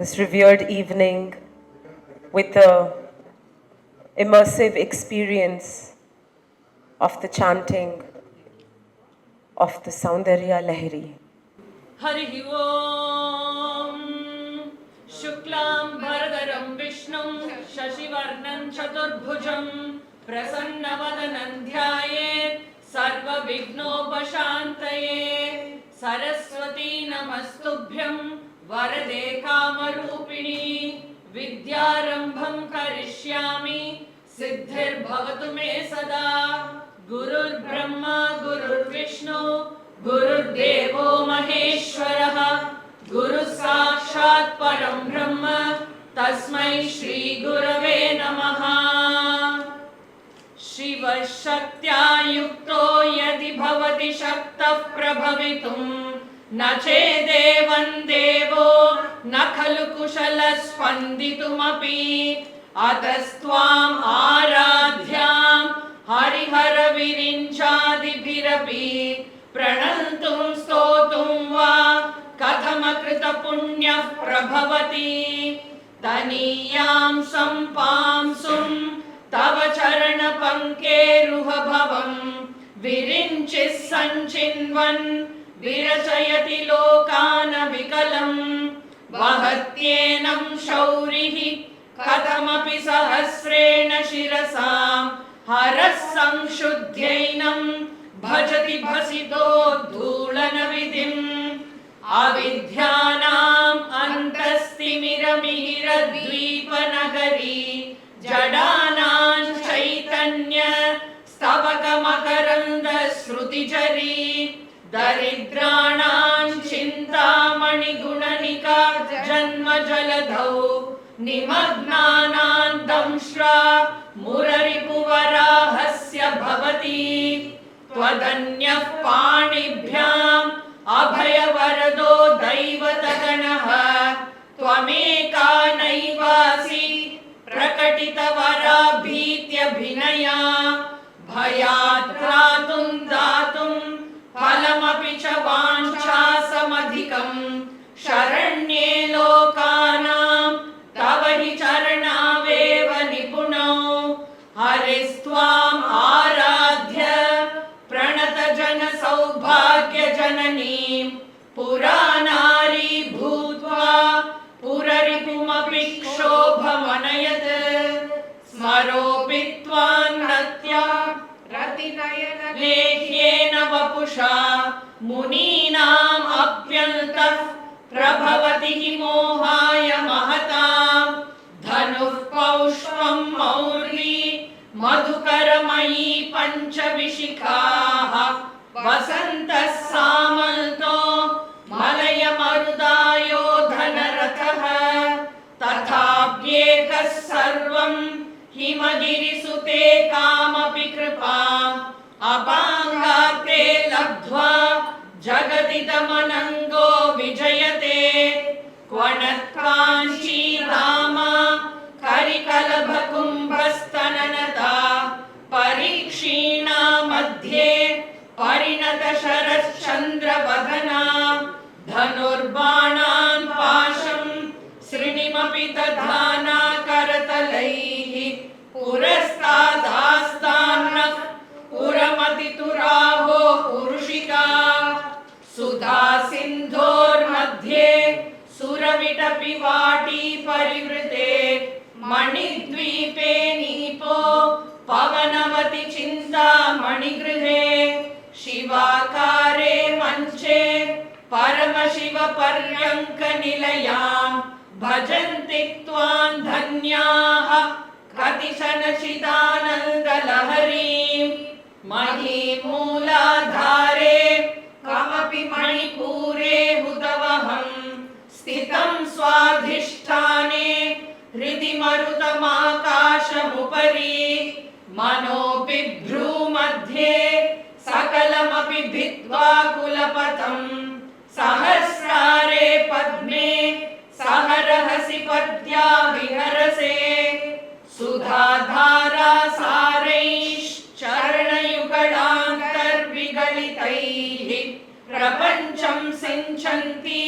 this revered evening with the immersive experience of the chanting of the Saundarya Lahiri. Harihi Om Shuklam Bharadaram Vishnum Shashivarnam Chaturbhujam Prasannavadanam Dhyayet Sarva Vignopashantaye Saraswati Namastubhyam Varade Kamarupini Vidyarambham Karishyami Siddhir Bhavatu Me Sada Gurur Brahma Gurur Vishnu Gurudevo Maheshwaraha Guru Sakshat Param Brahma Tasmai Shri Gurave Namaha Shiva Shaktya Yukto Yadi Bhavati Shakta Prabhavitum Na Chedevan Devo Na Khalu Kushala Spanditumapi Atastvam Aradhyam Harihara Virinchadibhirapi Pranantum stotum va Kathamakrita punyah prabhavati Taniyam sampamsum Tava charana pankeruha bhavam Virinchis sanchinvan Virachayati lokana vikalam Vahatyenam shaurihi Kathamapi sahasrena shirasam Harasam shuddhyainam Bhajati bhasito dhulana vidhim Avidhyanam antastimira dvipa nagari Jadanam chaitanya stavaka makaranda srutijari Daridranam chintamani gunanika janma jaladhau Nimagnanam damshra muraripuvarahasya bhavati Twadanyah panibhyam abhayavarado daivataganaha Twameka naivasi prakatitavara bhitya bhinaya Bhayat ratum datum phalamapi cha vanchasamadhikam Sharanye lokanam tavahi charanaveva nipunau Haristvam aradhya Pranata jana saubhagya jananim Puranari bhutva Puraripumapi kshobhamanayat Smaropitvan natya Ratinayana lehyena vapusha Muninam apyantah Prabhavati himohaya mahatam Dhanuh paushvam maurvi Madhukaramayi panchavishikhaha Vasantas samalto Malaya marudayo dhanarataha Tathabhyekas sarvam Himagiri kamapi kripam Abangate labdhva Jagaditamanango vijayate Kvanatkanchi rama Karikalabhakumbhastananata Parikshina madhye Parinata Sharaschandra vadana Dhanurbanan pasham Srinimapi tadhana karatalaihi Purastadhastanah Puramati turaho purushika Sudha sindhor madhye Suravitapi vati parivrite Manidvipe nipo Pavanavati chinta manigrihe Shivakare manche Paramashiva paryanka nilayam Bhajanti tvam dhanyaha Katishana chidananda laharim Mahi mooladhare Kamapi manipure hudavaham Sthitam swadhisthane Hridi marutamakashamupari Mano bibhru madhye Sakalamapi bhitva kulapatam Sahasrare padme Saharahasi padya viharase Sudhadhara saraish Charanayugadantar vigalitaih Prapancham sinchanti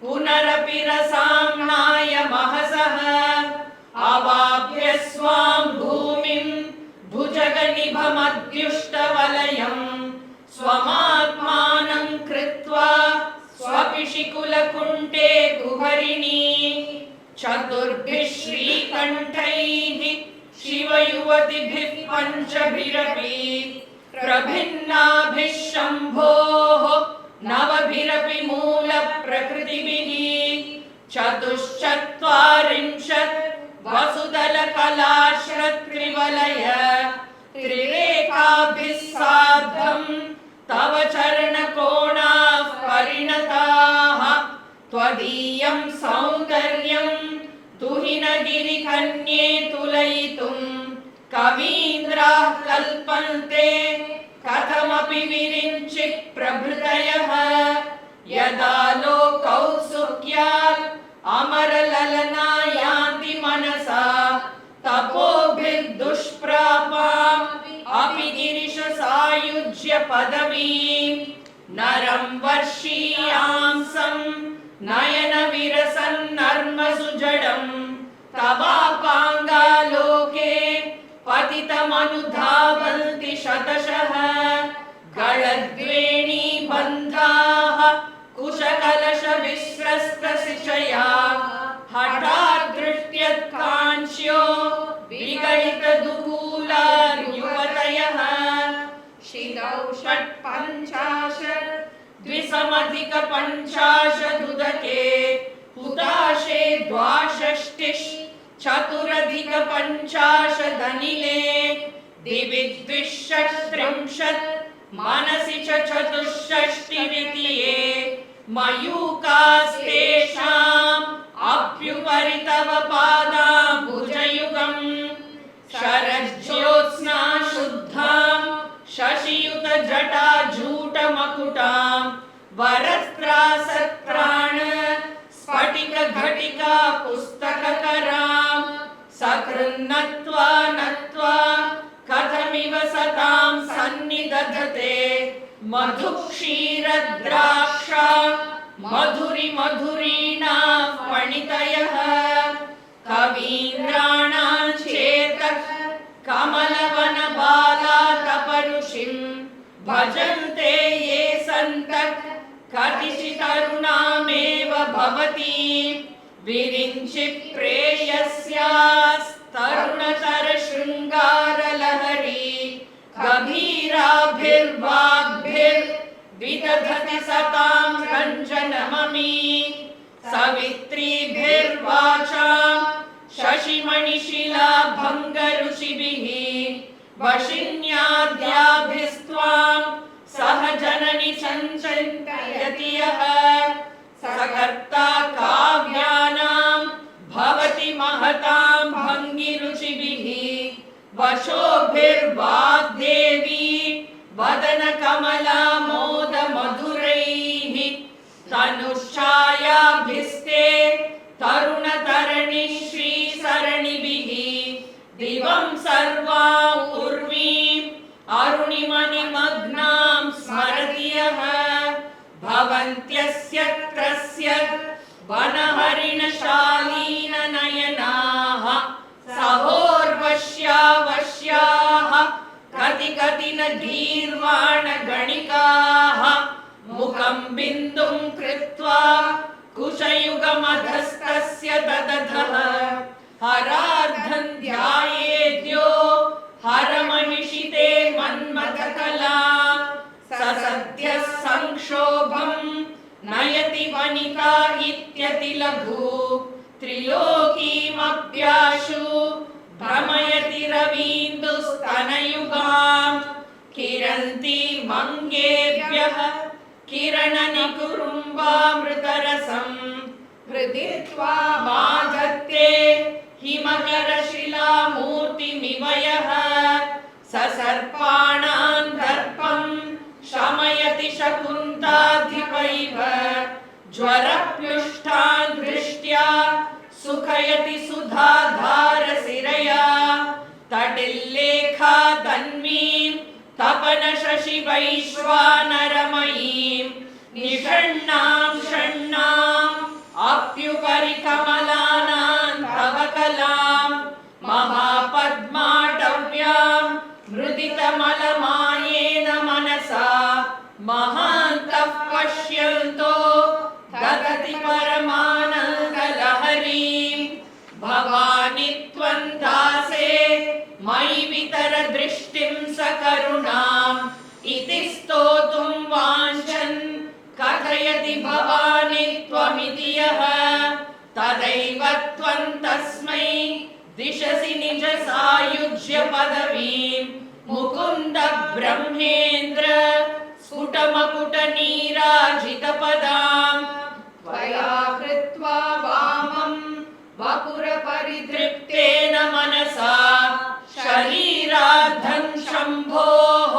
Punarapi rasamnaya स्वां भूमिं भुजगनिभमद्युष्टवलयं स्वमात्मानं कृत्वा स्वपिशिकुलकुण्टे कुहरिणी चतुर्भिः श्रीकण्ठैः शिवयुवतिभिः पञ्चभिरपि प्रभिन्नाभिः शम्भोः नवभिरपि मूलप्रकृतिभिः चतुश्चत्वारिंशत् वसुदलकलाश्रत्रिवलय त्रिरेखाभिः सार्धं तव चरणकोणाः परिणताः त्वदीयं सौन्दर्यं तुहिनगिरिकन्ये तुलयितुं कवीन्द्राः कल्पन्ते कथमपि विरिञ्चि प्रभृतयः यदा लोकौत्सुक्यात् अमरललना यान्ति मनसा तपोभिर्दुष्प्रापाम् अपि गिरिशसायुज्य पदवीं नरं वर्षीयांसं नयनविरसन्नर्मसुजडं तवापाङ्गालोके पतितमनुधावन्ति शतशः गलद्वेणीबन्धाः कुशकलशविस्रस्तशिशया हठात् दृष्ट्यत्काङ्क्ष्यो विगलितदुकूलार्युवतयः शिरौ षट्पञ्चाशत् द्विसमधिकपञ्चाशदुदके हुताशे द्वाषष्टिश् चतुरधिकपञ्चाशदनिले दिवि द्विषट्त्रिंशत् मनसि च चतुष्षष्टिरितिये मयूकास्तेषाम् अप्युपरि तव पादाम्बुजयुगम् शरज्योत्स्ना शुद्धां शशियुतजटाजूटमकुटां वरत्रासत्राण स्फटिकघटिका पुस्तककरां सकृन्नत्वा नत्वा कथमिव सतां सन्निदधते मधुक्षीरद्राक्षा मधुरीणा फणितयः कवीन्द्राणां चेतः कमलवनबालातपरुषिं भजन्ते ये सन्तः कतिचितरुणामेव भवति विरिञ्चि प्रेयस्यास्तरुणतरशृङ्गारलहरी गभीराभिर्वाग्भिर्विदधति सतां रञ्जनममी सवित्रीभिर्वाचां शशिमणिशिलाभङ्गऋषिभिः वशिन्याद्याभिस्त्वां सह जननि सञ्चिन्तयति यः सकर्ता काव्यानां भवति महतां भङ्गिरुचिभिः वशोभिर्वाग्देवी वदनकमला मोदमधुरैः तनुश्चायाभिस्ते तरुणतरणि श्रीसरणिभिः दिवं सर्वां उर्वीं अरुणिमनिमग्नां स्मरति यः भवन्त्यस्य त्रस्य वनहरिणशालीननयनाः सहोर्वश्यावश्याः कति न गीर्वाणगणिकाः मुखं बिन्दुं कृत्वा कुशयुगमधस्तस्य ददधः हरार्धं ध्यायेद्यो हरमहिषिते मन्मथकला ससद्यः संक्षोभं नयति वनिता इत्यतिलघु त्रिलोकीमप्याशु भ्रमयति रवीन्दुस्तनयुगां किरन्ति मङ्गेभ्यः किरणनिकुरुम्बामृतरसं हृदि माधत्ते हिमकरशिलामूर्तिमिव यः ससर्पाणां दर्पं शमयति शकुन्ताधिपैव ज्वरप्युष्टान् दृष्ट्या सुखयति सुधाधारसिरया तटिल्लेखादन्वीं तपनशशिवैश्वानरमयीं निषण्णां अप्युपरि कमलानां तव कलां महा भवानि त्वं दासे मयि वितर दृष्टिं सकरुणाम् इति स्तोतुं वाञ्छन् कथयति भवानि त्वमिति यः तदैव त्वं तस्मै दिशसि निज सायुज्य पदवीं मुकुन्द ब्रह्मेन्द्र स्फुटमकुट नीराजितपदां त्वया कृत्वा वामं वपुर परिदृप्तेन मनसा शरीराद्धं शम्भोः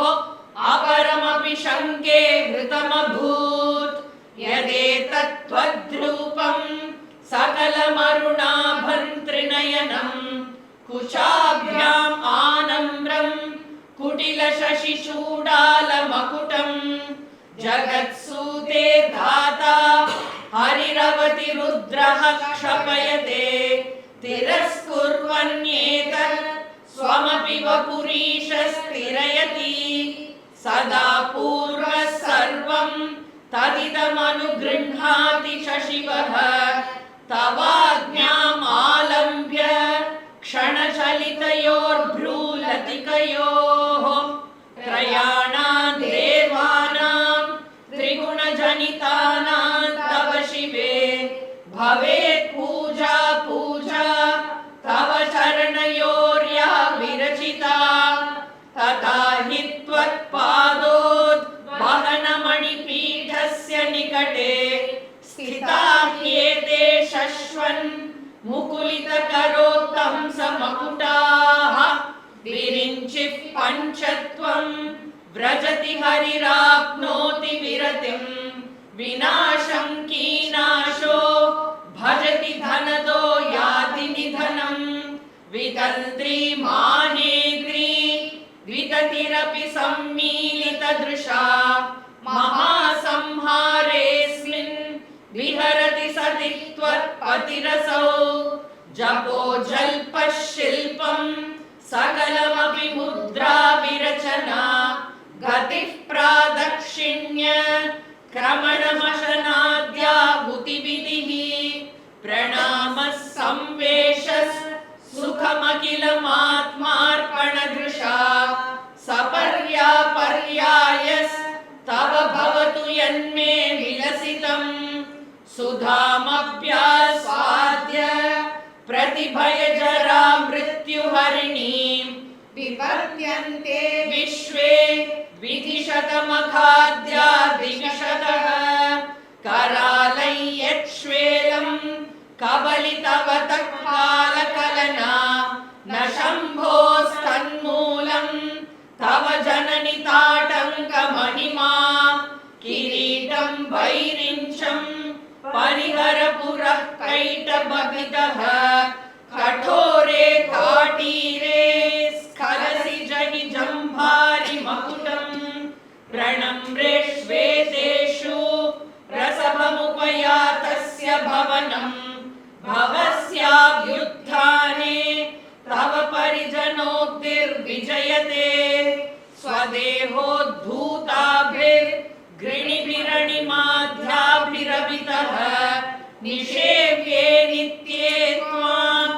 अपरमपि शङ्के हृतमभूत् यदेतत् त्वद्रूपं सकलमरुणाभं त्रिनयनं कुशाभ्याम् आनम्रं कुटिलशशिचूडालमकुटं जगत्सूते धाता हरिरवति रुद्रः क्षपयते तिरस्कुर्वन्येतत् स्वमपि वपुरीशस्तिरयति सदा पूर्वः सर्वं तदिदमनुगृह्णाति शशिवः तवाज्ञाम् आलम्ब्य क्षणचलितयोर्भ्रूलतिकयोः त्रयाणां देवानां त्रिगुणजनितानां तव शिवे भवेत् पूजा पूजा तव चरणयोर्या विरचिता तथा हि त्वत्पादोद्वहनमणिपीठस्य निकटे स्थिता ह्येते शश्वन् मुकुलितकरोत्तं समकुटाः विरिञ्चिः पञ्चत्वं व्रजति हरिराप्नोति विरतिं विनाशं कीनाशो भजति धनदो याति निधनं वितन्त्री मानेग्री विततिरपि सम्मीलितदृशा महासंहारेऽस्मिन् विहरति सति त्वत्पतिरसौ जपो जल्पः शिल्पं सकलमपि मुद्रा विरचना गतिः प्रादक्षिण्य क्रमणमशनाद्याहुतिविधिः प्रणामः संवेशः सुखमखिलमात्मार्पणदृशा सपर्यापर्यायस्तव भवतु यन्मे विलसितं सुधामप्यास्वाद्य प्रतिभयजरा मृत्युहरिणीं विवर्त्यन्ते विश्वे विधिशतमखाद्या दिविशतः करालय्यच्छ्वेलं कबलितवतः कालकलना न शम्भोस्तन्मूलं तव जननि ताटङ्कमहिमा किरीटं वैरिञ्चं परिहरपुरः कैटभवितः कठोरे काटीरे स्खलसि जहि जम्भारि मकुटं प्रणम्रे श्वेतेषु रसभमुपयातस्य भवनं भवस्याभ्युत्थाने तव परिजनोक्तिर्विजयते स्वदेहोद्धूताभिर्गृणिभिरणिमाध्याभिरभितः निषेव्ये नित्ये त्वाम्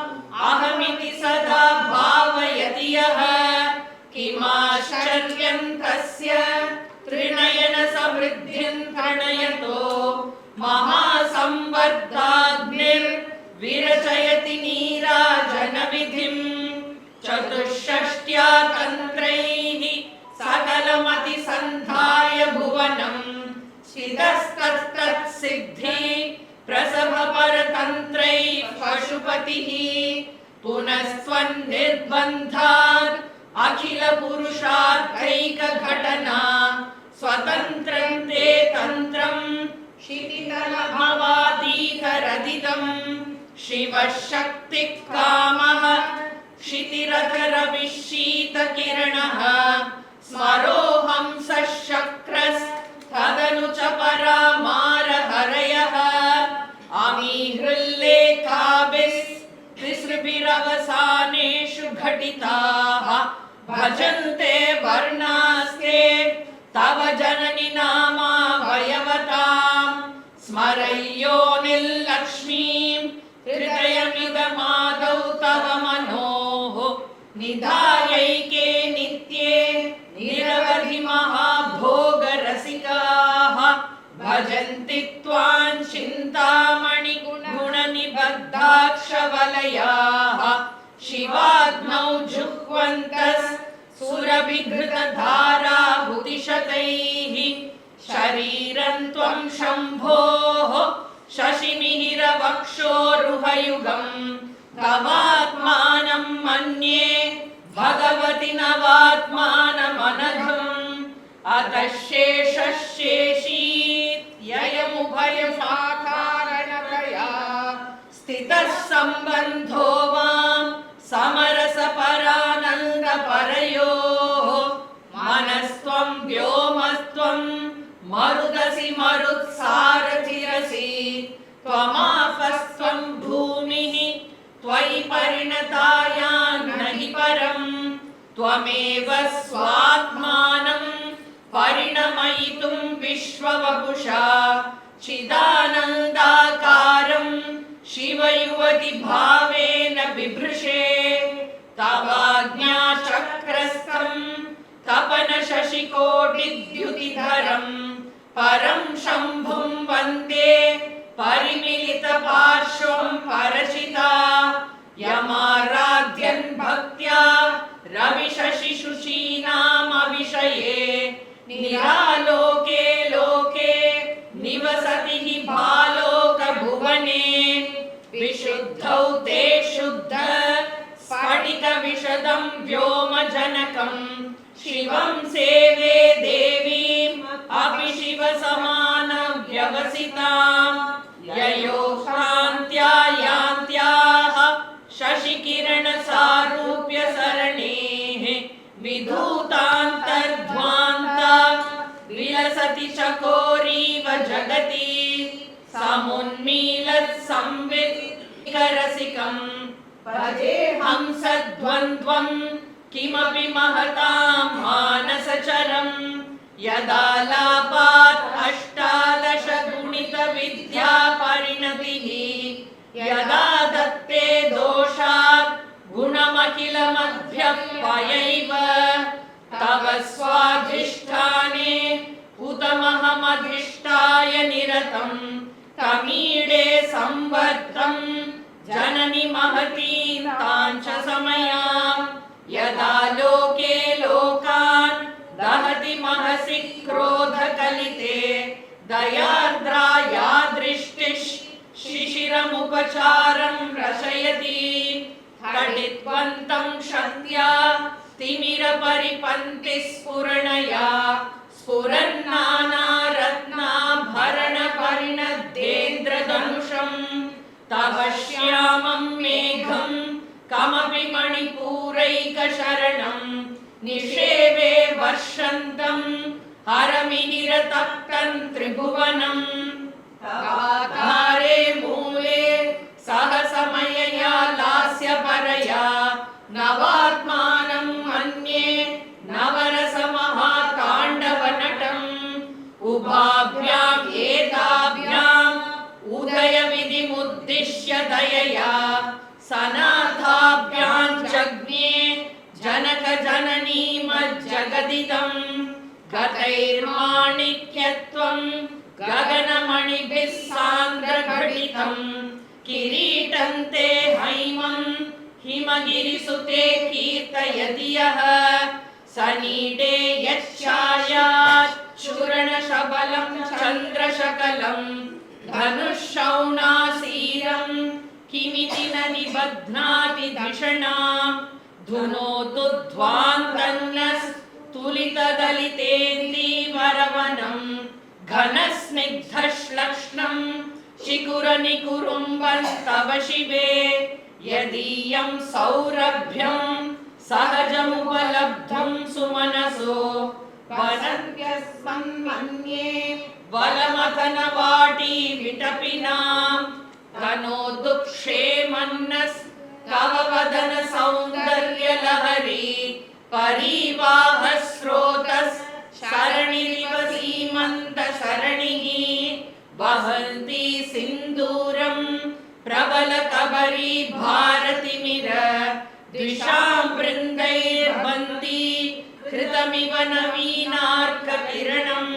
अहमिति सदा भावयति यः किमाश्चर्यं तस्य त्रिनयन समृद्धिं प्रणयतो महासंवर्धाग्निर्विरचयति नीराजनविधिं चतुष्षष्ट्या तन्त्रैः सकलमतिसन्धाय भुवनं सिद्धस्तत्तत्सिद्धि प्रसभपरतन्त्रैः पशुपतिः पुनस्त्वन्निर्बन्धात् अखिलपुरुषार्थैकघटना स्वतन्त्रं ते तन्त्रं क्षितितलभवातीकरदितं शिवः शक्तिः कामः क्षितिरथरविशीतकिरणः स्मरोऽहं सशक्रस्तदनु च परामारहरयः अमीहृल्लेखाभिस्तिसृभिरवसानेषु घटिताः भजन्ते वर्णास्ते तव जननि नामावयवतां स्मरय्यो निर्लक्ष्मीं हृदयमिदमादौ निधायैके नित्ये निरवधि महाभोगरसिकाः भजन्ति त्वां चिन्तामणि गुणनिबद्धाक्षवलयाः शिवाग्नौ जुह्वन्तः सुरभिघृतधाराहुतिशतैः शरीरं त्वं शम्भोः शशिमिहिरवक्षोरुहयुगम् तवात्मानं मन्ये भगवति नवात्मानमनघम् अतः शेषशेषीत्ययमुभयसाकारणतया स्थितः सम्बन्धो वां समरसपरानन्दपरयोः मनस्त्वं व्योमस्त्वं मरुदसि मरुत्सारथिरसि त्वमापस्त्वं भूमिः त्वयि परिणतायां नहि परम् त्वमेव स्वात्मानं परिणमयितुं विश्ववपुषा चिदानन्दाकारं शिवयुवति भावेन बिभृशे तवाज्ञाचक्रस्थं तपनशशिकोटिद्युतिधरं परं शम्भुं वन्दे परिमिलितपार्श्वं परचिता यमाराध्यन् भक्त्या रविशशिशुचीनामविषये निरालोके लोके निवसति हि भालोकभुवने विशुद्धौ ते शुद्ध स्फटिकविशदं व्योमजनकं शिवं सेवे देवीम् अपि शिवसमानव्यवसिताम् ययोक्तान्त्या यान्त्याः शशिकिरणसारूप्यसरणेः विधूतान्तर्ध्वान्ता विलसति चकोरीव जगति समुन्मीलत्संवित्करसिकं भजेऽहं सद्वन्द्वं किमपि महतां मानसचरं यदालापात् अष्टादशगुणितविद्यापरिणतिः यदा दत्ते दोषात् गुणमखिलमभ्यप्ययैव तव स्वाधिष्ठाने हुतमहमधिष्ठाय निरतं तमीडे संवर्तं जननि महतीं तां च समयां यदा लोके लोकान् दहति महसि क्रोधकलिते दयार्द्रा या दृष्टिः शिशिरमुपचारं रचयति तडित्वन्तं शक्त्या तिमिरपरिपन्ति स्फुरणया स्फुरन्नानारत्नाभरणपरिणद्धेन्द्रधनुषं तव श्यामं मेघं कमपि मणिपूरैकशरणं निषेवे वर्षन्तं हरमिहिरतप्तं त्रिभुवनं तवाधारे मूले सहसमयया लास्यपरया नवात्मानं मन्ये नवरसमहाताण्डवनटम् उभाभ्याम् एताभ्याम् उदयविधिमुद्दिश्य दयया सनाथाभ्याम् जज्ञे जनकजननीमज्जगदिदम् गतैर्माणिक्यत्वं गगनमणिभिः सान्द्रघटितं किरीटं ते हैमं हिमगिरिसुते कीर्तयति यः सनीडे यच्छायाच्चूर्णशबलं चन्द्रशकलं धनुःशौणासीरं किमिति न निबध्नाति धिषणां धुनोतुध्वान्तन्नस्तुलितदलितेन्दीवरवनं घनस्निग्धश्लक्ष्णं शिखुरनिकुरुम्बस्तव शिवे यदीयं सौरभ्यं सहजमुपलब्धं सुमनसो वदन्त्यस्मन्मन्ये वलमथनवाटी विटपिनां घनोदुःक्षेमन्नस्तव वदन सौन्दर्यलहरी परिवाहस्रोतस् शरणिरिव सीमन्तशरणिः वहन्ति सिन्दूरं प्रबलकबरी भारतिमिर द्विषां वृन्दै नवीनार्ककिरणम्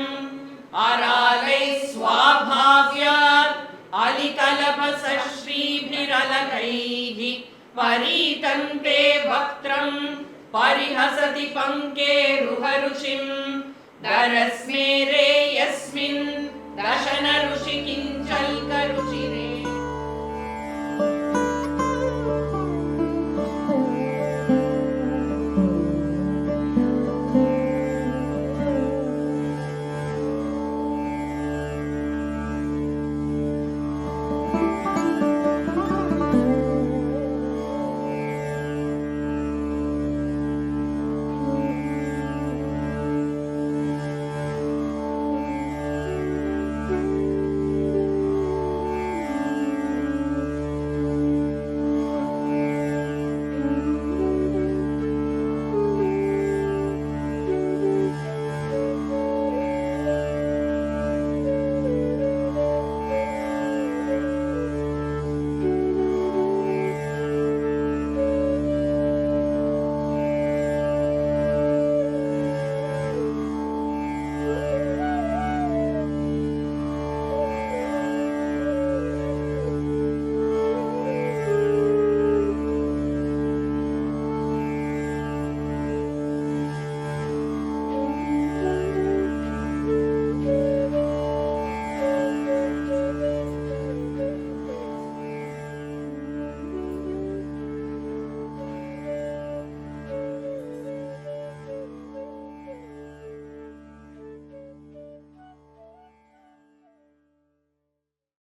आरालै स्वाभाव्यात् अलिकलपसश्रीभिरलकैः परीतन्ते वक्त्रम् परिहसति पङ्केरुहरुचिम् दरस्मेरे यस्मिन् दशन ऋषि किञ्चल्करुचिरे।